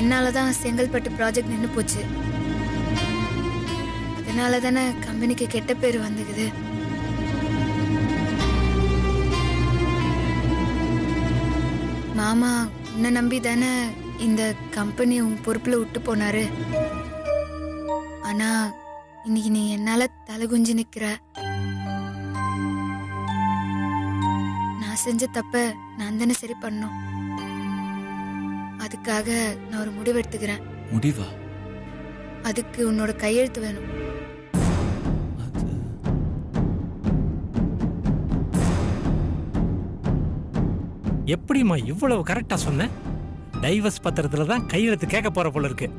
என்னால தான் செங்கல்பட்டு ப்ராஜெக்ட் நின்று போச்சு. அதனால தானே கம்பெனிக்கு கெட்ட பேர் வந்துக்குது. மாமா உன்னை நம்பி தானே இந்த கம்பெனி உன் பொறுப்புல விட்டு போனாரு. ஆனா இன்னைக்கு நீ என்னால தலை குஞ்சு நிக்கிற. நான் செஞ்ச தப்ப நான் தானே சரி பண்ணும். அதுக்காக நான் ஒரு முடிவு எடுத்துக்கிறேன். முடிவா? அதுக்கு உன்னோட கையெழுத்து வேணும். எப்படிம்மா இவ்வளவு கரெக்டா சொன்ன? டைவர்ஸ் பத்திரத்துல தான் கையெழுத்து கேட்க போற போல இருக்கு.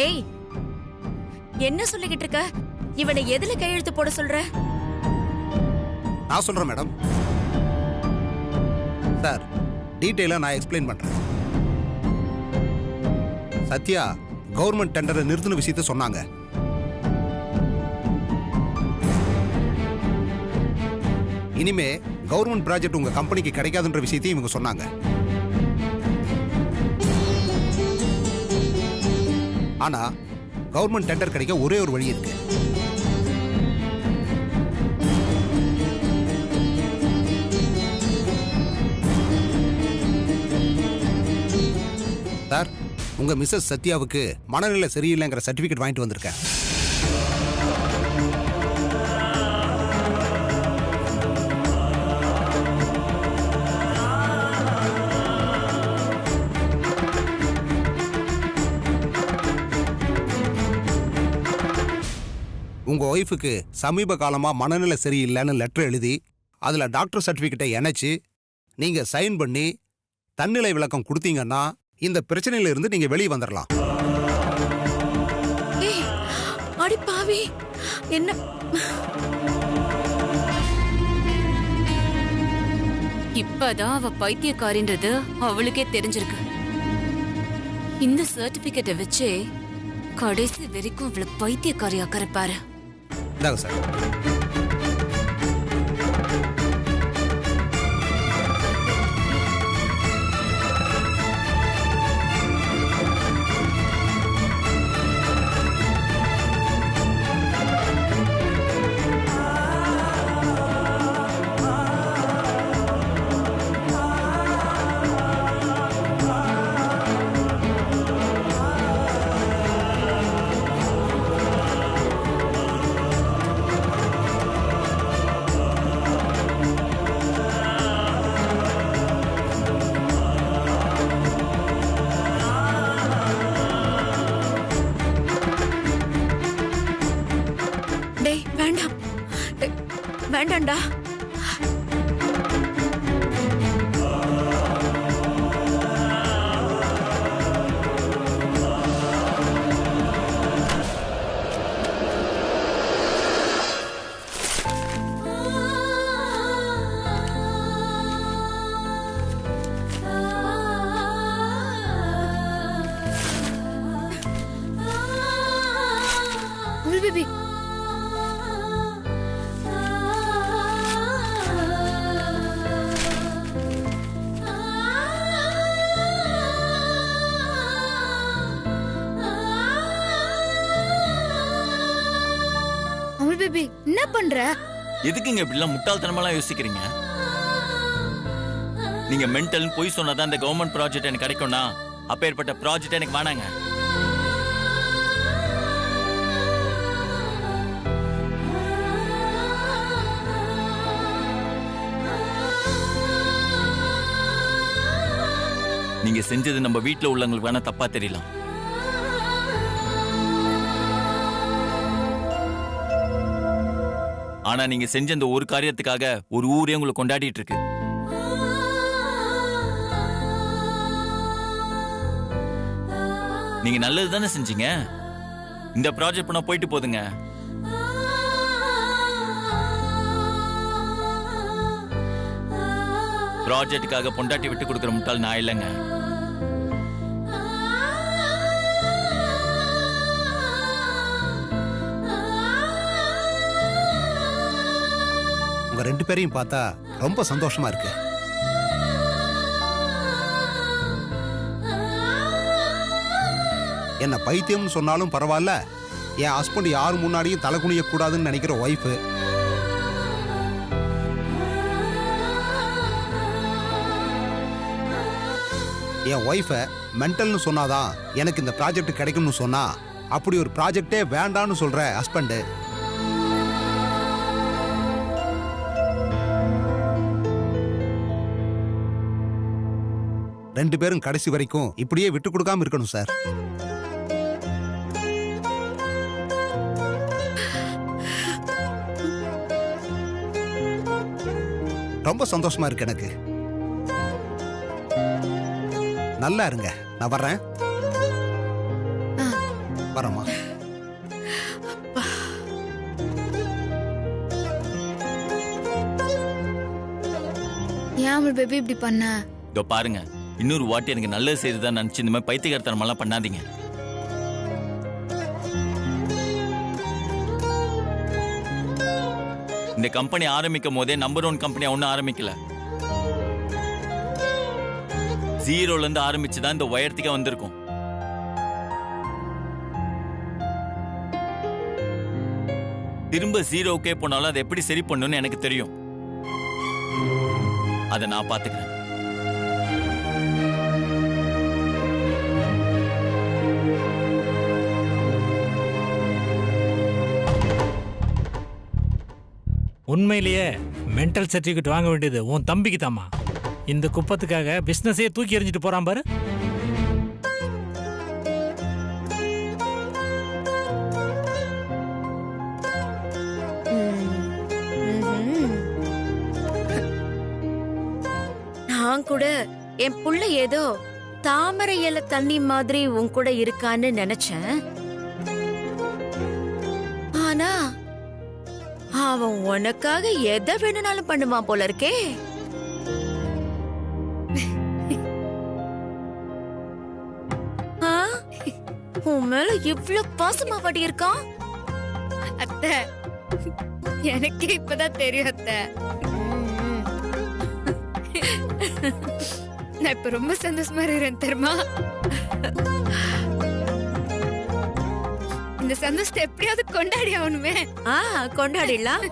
ஏய், என்ன சொல்லிக்கிட்டு இருக்க? இவனை எதுல கையெழுத்து போட சொல்ற? நான் சொல்றேன் மேடம். சார், டீட்டெயிலா நான் எக்ஸ்பிளைன் பண்றேன். சத்யா கவர்மெண்ட் டெண்டரை நிறுத்தின விஷயத்த சொன்னாங்க. இனிமே கவர்மெண்ட் ப்ராஜெக்ட் உங்க கம்பெனிக்கு கிடைக்காதுன்ற விஷயத்தையும் இவங்க சொன்னாங்க. ஆனா கவர்மெண்ட் டெண்டர் கிடைக்க ஒரே ஒரு வழி இருக்கு. சார், உங்க மிஸ்ஸஸ் சத்யாவுக்கு மனநிலை சரியில்லைங்கிற சர்டிபிகேட் வாங்கிட்டு வந்திருக்கேன். உங்க ஒய்ஃபுக்கு சமீப காலமா மனநிலை சரியில்லைன்னு லெட்டர் எழுதி அதுல டாக்டர் சர்டிபிகேட்டை இணைச்சு நீங்க சைன் பண்ணி தன்னிலை விளக்கம் கொடுத்தீங்கன்னா இந்த பிரச்சனையில இருந்து நீங்க வெளியே வந்துடலாம். ஏய், அடி பாவி, என்ன? இப்பதான் அவ பைத்தியக்காரின்றது அவளுக்கே தெரிஞ்சிருக்கு. இந்த சர்டிபிகேட்டை வச்சே கடைசி வரைக்கும் அவளை பைத்தியக்காரி ஆக்கறப்பாரு. இந்தாங்க சார். டேய், வேண்டாம், வேண்டாம்டா. பேபி பேபி என்ன பண்ற? எதுக்குங்க இப்படிலாம் முட்டாள்தனமெல்லாம் யோசிக்கிறீங்க? நீங்க மென்டல் போய் சொன்னாதான் இந்த கவர்மெண்ட் ப்ராஜெக்ட் எனக்கு கிடைக்கும்னா அப்பேற்பட்ட ப்ராஜெக்ட் எனக்கு வேணாங்க. நீங்க செஞ்சது நம்ம வீட்டுல உள்ளவங்களுக்கு வேணா தப்பா தெரியலாம். ஆனா நீங்க செஞ்ச இந்த ஒரு காரியத்துக்காக ஒரு ஊரே உங்களை கொண்டாடிட்டு இருக்கு. நீங்க நல்லது தானே செஞ்சீங்க. இந்த ப்ராஜெக்ட் பண்ண போயிட்டு போதுங்க. ப்ராஜெக்டுக்காக பொண்டாட்டி விட்டு கொடுக்குற முட்டாள் நான் இல்லைங்க. உங்க ரெண்டு பேரையும் பார்த்தா ரொம்ப சந்தோஷமா இருக்கு. என்ன பைத்தியம்னு சொன்னாலும் பரவாயில்ல, என் ஹஸ்பண்ட் யார் முன்னாடியும் தலை குனிய கூடாதுன்னு நினைக்கிற ஒய்ஃபு. என் ஒய்ஃபை மென்டல்னு சொன்னாதான் எனக்கு இந்த ப்ராஜெக்ட் கிடைக்கும்னு சொன்னா, அப்படி ஒரு ப்ராஜெக்டே வேண்டான்னு சொல்ற ஹஸ்பண்டு. ரெண்டு பேரும் கடைசி வரைக்கும் இப்படியே விட்டு கொடுக்காம இருக்கணும் சார். ரொம்ப சந்தோஷமா இருக்கு எனக்கு. நல்லா இருங்க. நான் வர்றேன். வரமா. ஏன் பேபி இப்படி பண்ண? இதோ பாருங்க, இன்னொரு வாட்டி எனக்கு நல்லது செய்துதான் நினைச்சு இந்த மாதிரி பைத்தியக்காரத்தனமெல்லாம் பண்ணாதீங்க. இந்த கம்பெனி ஆரம்பிக்கும் போதே நம்பர் 1 கம்பெனியா ஒன்னும் ஆரம்பிக்கல. 0ல இருந்து ஆரம்பிச்சுதான் இந்த உயரத்துக்கே வந்திருக்கும். திரும்ப 0க்கே போனாலும் அதை எப்படி சரி பண்ணணும்னு எனக்கு தெரியும். அதை நான் பாத்துக்கிறேன். உண்மையிலேயே மென்டல் சர்டிஃபிகேட் வாங்க வேண்டியது உன் தம்பிக்கு தாமா. இந்த குப்பத்துக்காக பிசினஸே தூக்கி எறிஞ்சிட்டு போறான் பாரு. நான் கூட என் புள்ள ஏதோ தாமரை இலை தண்ணி மாதிரி உன் கூட இருக்கான்னு நினைச்சேன். ஆனா அவன் உனக்காக எதை வேணும்னாலும் பண்ணுவான் போல இருக்கே. உன் மேல இவ்வளவு பாசமா பாட்டி இருக்கான். அத்தை, எனக்கே இப்பதான் தெரியும் அத்தை. நான் இப்ப ரொம்ப சந்தோஷமா இருக்கிறேன் தெரியுமா? இந்த சந்தோஷத்தை எப்படியாவது கொண்டாடி ஆகணுமே. கொண்டாடிடலாம்.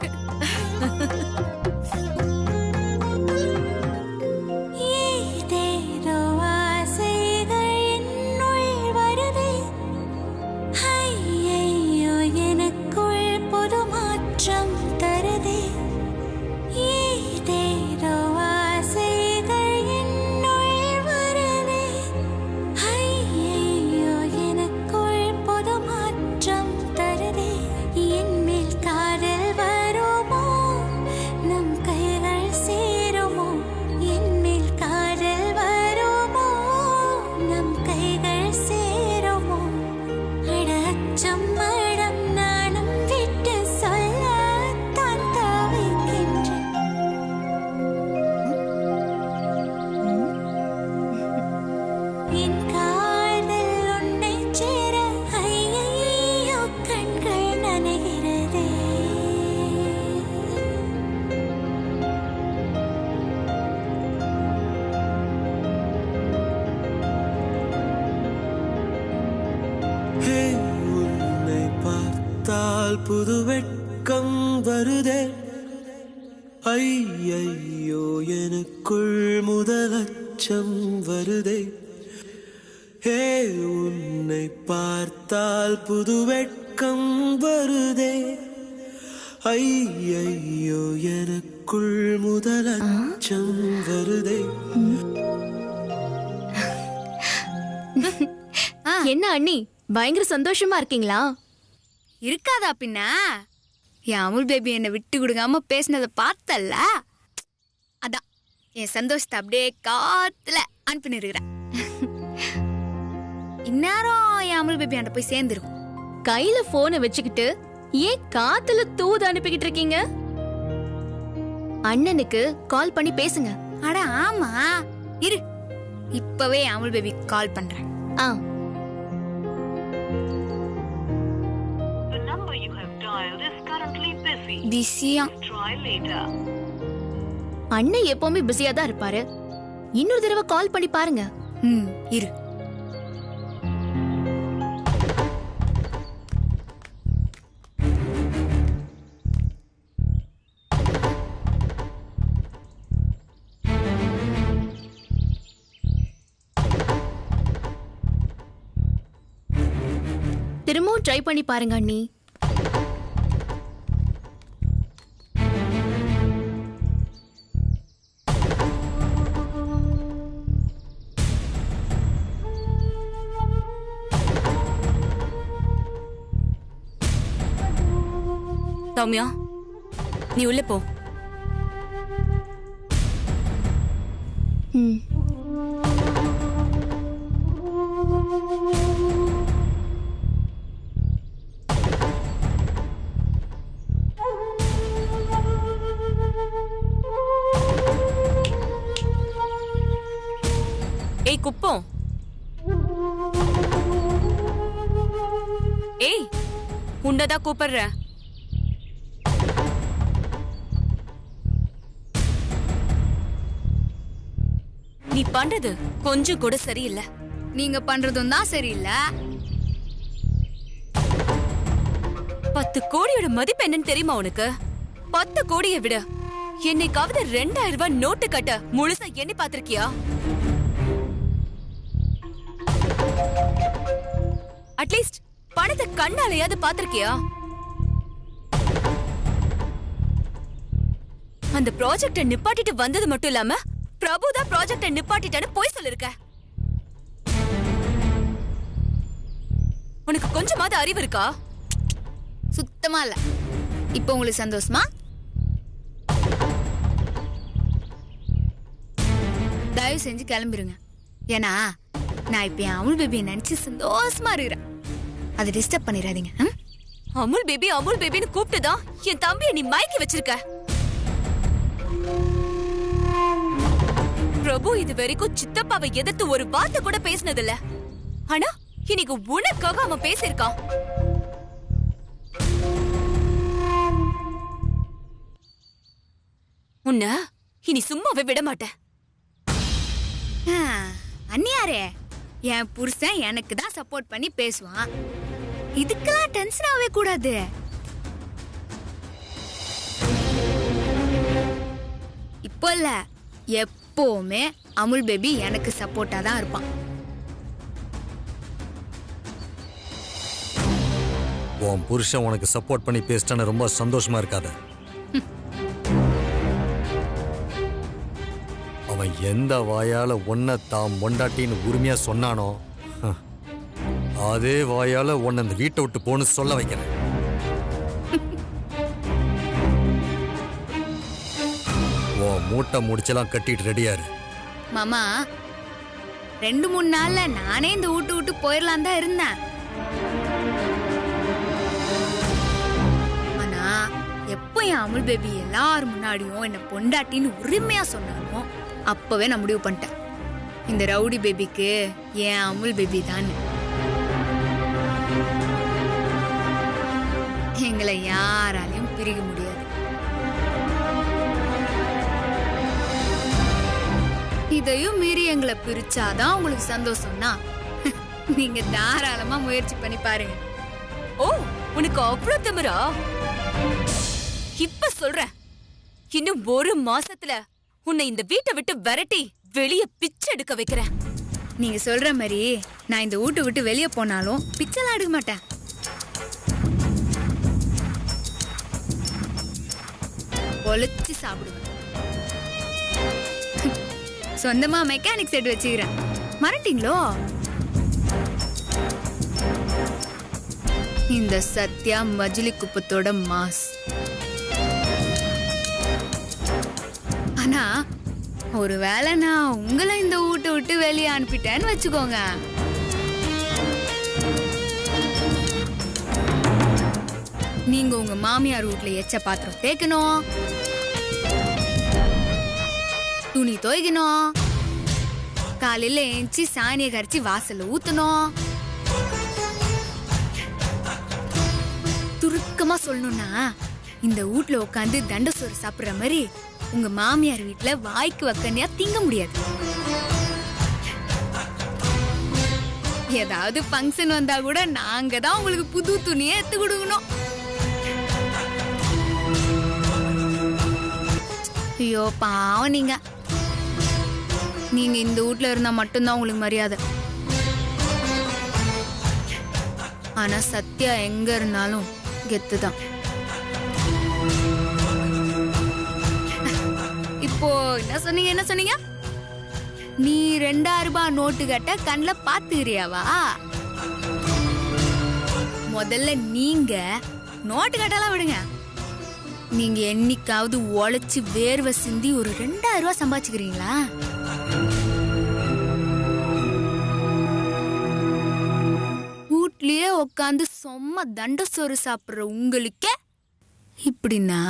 புது வெட்கம் வருதே, ஐயையோ எனக்குள் முதலச்சம் வருதே. ஹே உன்னை பார்த்தால் புது வெட்கம் வருதே, ஐயையோ எனக்குள் முதலச்சம் வருதே. என்ன அண்ணி, பயங்கர சந்தோஷமா இருக்கீங்களா? இருக்காதா பின்ன? என் அமுல் பேபி என்னை விட்டு கொடுக்காம பேசினதை பார்த்தல்ல, அதான் என் சந்தோஷத்தை அப்படியே காத்துல அனுப்பினிருக்கிறேன். இந்நேரம் என் அமுல் பேபி அண்ட போய் சேர்ந்துருக்கும். கையில போனை வச்சுக்கிட்டு ஏன் காத்துல தூது அனுப்பிக்கிட்டு இருக்கீங்க? அண்ணனுக்கு கால் பண்ணி பேசுங்க. அட ஆமா, இரு இப்பவே அமுல் பேபி கால் பண்றேன். பிஸியா? அண்ணன் எப்பவுமே பிஸியா தான் இருப்பாரு. இன்னொரு தடவை கால் பண்ணி பாருங்க. இரு. திரும்பவும் ட்ரை பண்ணி பாருங்க அண்ணி. சௌமியா, நீ உள்ள போ. ம். ஏய் குப்பம், ஏய் உன்னதான் கூப்பிடுற. நீ பண்றது கொஞ்சம் கூட சரியில்லை. நீங்க பண்றதும் தான் சரியில்லை. 10 கோடியோட மதிப்பு என்னன்னு தெரியுமா உனக்கு? 10 கோடியை விட என்னைக்காவது 2000 ரூபாய் நோட்டு கட்ட முழுசா எண்ணி பாத்திருக்கியா? அட்லீஸ்ட் பணத்தை கண்ணாலையாவது பாத்திருக்கியா? அந்த ப்ராஜெக்ட நிப்பாட்டிட்டு வந்தது மட்டும் இல்லாம பிரபுதான் ப்ராஜெக்ட நிப்பாட்டிட்டான்னு போய் சொல்லிருக்க. உனக்கு கொஞ்சமாவது அறிவு இருக்கா? சுத்தமா இல்ல. இப்போ உங்களுக்கு சந்தோஷமா? தயவு செஞ்சு கிளம்பிருங்க. ஏன்னா நான் இப்ப என் அமுல் பேபியை நினைச்சு சந்தோஷமா இருக்கிறேன். அதை டிஸ்டர்ப் பண்ணிடாதீங்க. அமுல் பேபி அமுல் பேபின்னு கூப்பிட்டுதான் என் தம்பியை நீ மயக்கி வச்சிருக்க. பிரபு இது வரைக்கும் சித்தப்பாவை எதிர்த்து ஒரு வார்த்தை கூட பேசினதில்ல. ஆனா இன்னைக்கு உனக்காக அவன் பேசியிருக்கான். உன்ன இனி சும்மாவே விட மாட்டேன். அண்ணியாரே, என் புருஷன் எனக்கு தான் சப்போர்ட் பண்ணி பேசுவான். இதுக்கெல்லாம் டென்ஷன் ஆகவே கூடாது. இப்போ இல்ல, எப்பவுமே அமுல் பேபி எனக்கு சப்போர்ட்டா தான் இருப்பான். உன் புருஷன் உனக்கு சப்போர்ட் பண்ணி பேசிட்டான்னு ரொம்ப சந்தோஷமா இருக்காத. அவன் எந்த வாயால உன்னை தாம் பொண்டாட்டின்னு உரிமையா சொன்னானோ அதே வாயால உன்னை அந்த வீட்டை விட்டு போன்னு சொல்ல வைக்கிறேன். உன் மூட்டை முடிச்செல்லாம் கட்டிட்டு ரெடியாரு. மாமா, 2-3 நாள்ல நானே இந்த வீட்டு விட்டு போயிடலாம் தான் இருந்தேன். ஆனா எப்போ என் அமுல் பேபி எல்லாரும் முன்னாடியும் என்ன பொண்டாட்டின்னு உரிமையா சொன்னானோ அப்பவே நான் முடிவு பண்ணிட்டேன், இந்த ரவுடி பேபிக்கு என் அமுல் பேபி தான். எங்களை யாராலையும் பிரிக்க முடியாது. இதையும் மீறி எங்களை பிரிச்சாதான் உங்களுக்கு சந்தோஷம்னா நீங்க தாராளமா முயற்சி பண்ணி பாருங்க. ஓ, உனக்கு அவ்வளவு திமிரா? இப்ப சொல்றேன், இன்னும் 1 மாசத்துல உன்னை இந்த வீட்டை விட்டு விரட்டி வெளியே பிச்சை எடுக்க வைக்கிறேன். நீங்க சொல்ற மாதிரி நான் இந்த வீட்டை விட்டு வெளியே போனாலும் பிச்சைலாம் எடுக்க மாட்டேன். ஒளிச்சு சாப்பிடுவேன். சொந்தமா மெக்கானிக் செட் வச்சுக்கிறேன். மறட்டீங்களோ? இந்த சத்யா மஜிலி குப்பத்தோட மாஸ். ஆனா ஒருவேளை நான் உங்களை இந்த வீட்டை விட்டு வெளியே அனுப்பிட்டேன்னு வச்சுக்கோங்க, நீங்க உங்க மாமியார் வீட்டுல எச்ச பாத்திரம் தேய்க்கணும், துணி துவைக்கணும், காலையில ஏஞ்சி சாணியை கரைச்சி வாசல்ல ஊத்தணும். துருக்கமா சொல்லணும்னா இந்த வீட்டுல உட்காந்து தண்டசோறு சாப்பிடுற மாதிரி உங்க மாமியார் வீட்டுல வாய்க்கு வக்கனையா திங்க முடியாது. ஏதாவது ஃபங்க்ஷன் வந்தா கூட நாங்க தான் உங்களுக்கு புது துணியை எடுத்து கொடுக்கணும். ஐயோ பாவம், நீங்க இந்த வீட்டுல இருந்தா மட்டும்தான் உங்களுக்கு மரியாதை. ஆனா சத்யா எங்க இருந்தாலும் கெத்துதான். இப்போ என்ன சொன்னீங்க? நீ 2000 ரூபாய் நோட்டு கட்ட கண்ணில் பாத்துக்கிறியாவா? முதல்ல நீங்க நோட்டு கட்டலாம் விடுங்க. நீங்க என்னைக்காவது உழைச்சு வேர்வை சிந்தி ஒரு 2000 ரூபாய் சம்பாதிச்சுக்கிறீங்களா? வீட்லயே உட்காந்து சும்மா தண்ட சோறு சாப்பிடுற உங்களுக்கு இப்படின்னா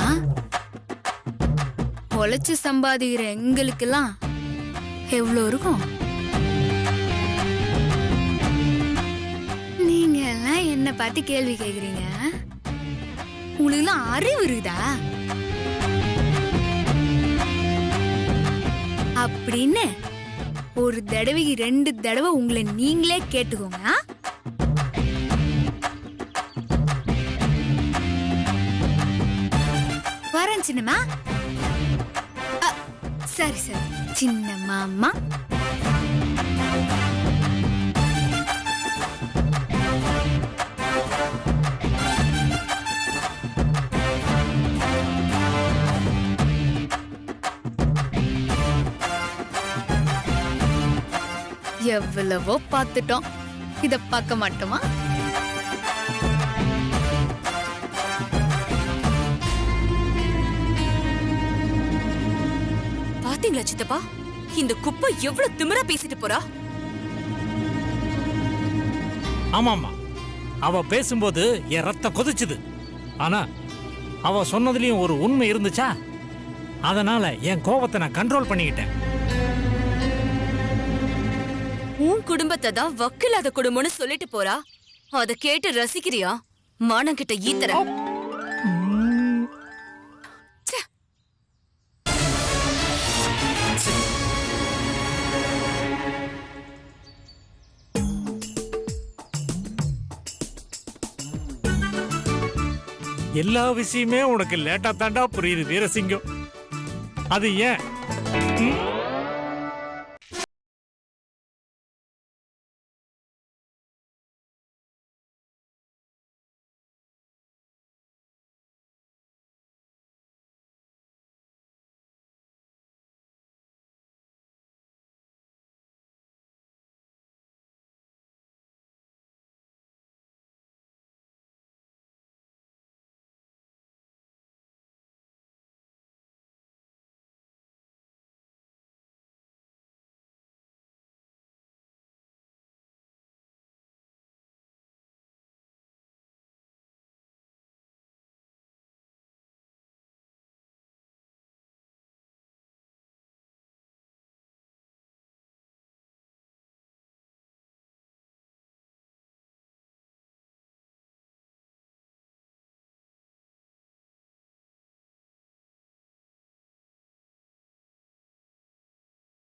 உழைச்சு சம்பாதிக்கிற எங்களுக்கெல்லாம் எவ்வளோ இருக்கும்? நீங்க எல்லாம் என்ன பார்த்து கேள்வி கேக்குறீங்க? உங்களுக்கு எல்லாம் அறிவு இருக்குதா? அப்படின்னு ஒரு தடவைக்கு 2 தடவை உங்களை நீங்களே கேட்டுக்கோங்க. வரேன் சின்னம்மா. சரி சின்ன மாமா. எவ்வளவோ பார்த்துட்டோம், இத பார்க்க மாட்டோமா? பாத்தீங்களா சித்தப்பா, இந்த குப்பை எவ்வளவு திமிரா பேசிட்டு போறா? ஆமாமா, அவ பேசும்போது என் ரத்தம் கொதிச்சுது. ஆனா அவ சொன்னதுலயும் ஒரு உண்மை இருந்துச்சா? அதனால என் கோபத்தை நான் கண்ட்ரோல் பண்ணிக்கிட்டேன். உன் குடும்பத்தை தான் வக்கில்லாத குடும்பம்னு சொல்லிட்டு போறா. அத கேட்டு ரசிக்கிறியா? மானம் கிட்ட ஈத்தர. எல்லா விஷயமே உனக்கு லேட்டா தாண்டா புரியுது வீரசிங்கம். அது ஏன்?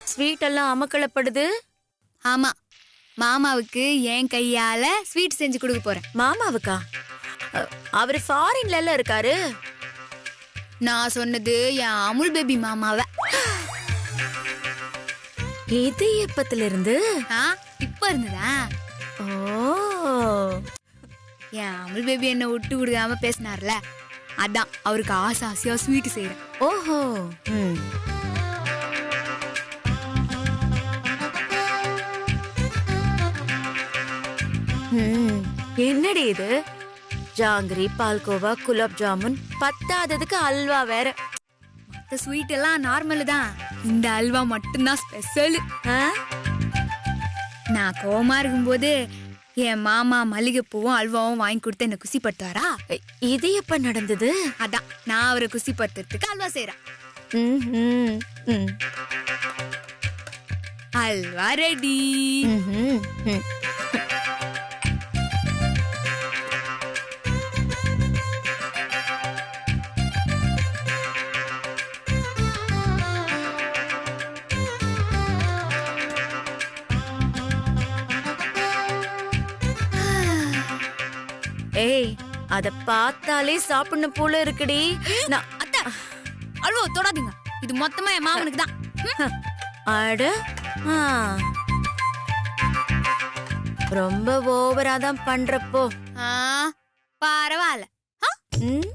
ஸ்வீட் எல்லாம் அமக்கலப்படுது. ஆமா, மாமாவுக்கு என் கையால ஸ்வீட் செஞ்சு கொடுக்க போறேன். மாமாவுக்கா? அவரு ஃபாரின்ல இருக்காரு. நான் சொன்னது என் அமுல் பேபி மாமாவை. இது எப்பத்துல இருந்து? இப்ப இருந்ததா? ஓ, என் அமுல் பேபி என்ன விட்டு கொடுக்காம பேசினார்ல, அதான் அவருக்கு ஆசை ஆசையா ஸ்வீட் செய்யறேன். ஓஹோ. என்னடி இது? ஜாங்கிரி, பால்கோவா, குலாப் ஜாமுன், பத்தாததுக்கு அல்வா வேற. மத்த ஸ்வீட் எல்லாம் நார்மல் தான், இந்த அல்வா மட்டும்தான் ஸ்பெஷல். நான் கோவமா இருக்கும்போது என் மாமா மல்லிகைப்பூவும் அல்வாவும் வாங்கி கொடுத்து என்ன குசிப்படுத்தாரா? இது எப்ப நடந்தது? அதான் நான் அவரை குசிப்படுத்துறதுக்கு அல்வா செய்யறேன். அல்வா ரெடி. ஏய், அத பார்த்தாலே சாப்பிடணும் போல இருக்குடி. அத்தை, அல்வா தொடாதீங்க, இது மொத்தமா என் மாமனுக்கு தான். அட, ரொம்ப ஓவரா தான் பண்றப்போ. பரவாயில்ல. ம்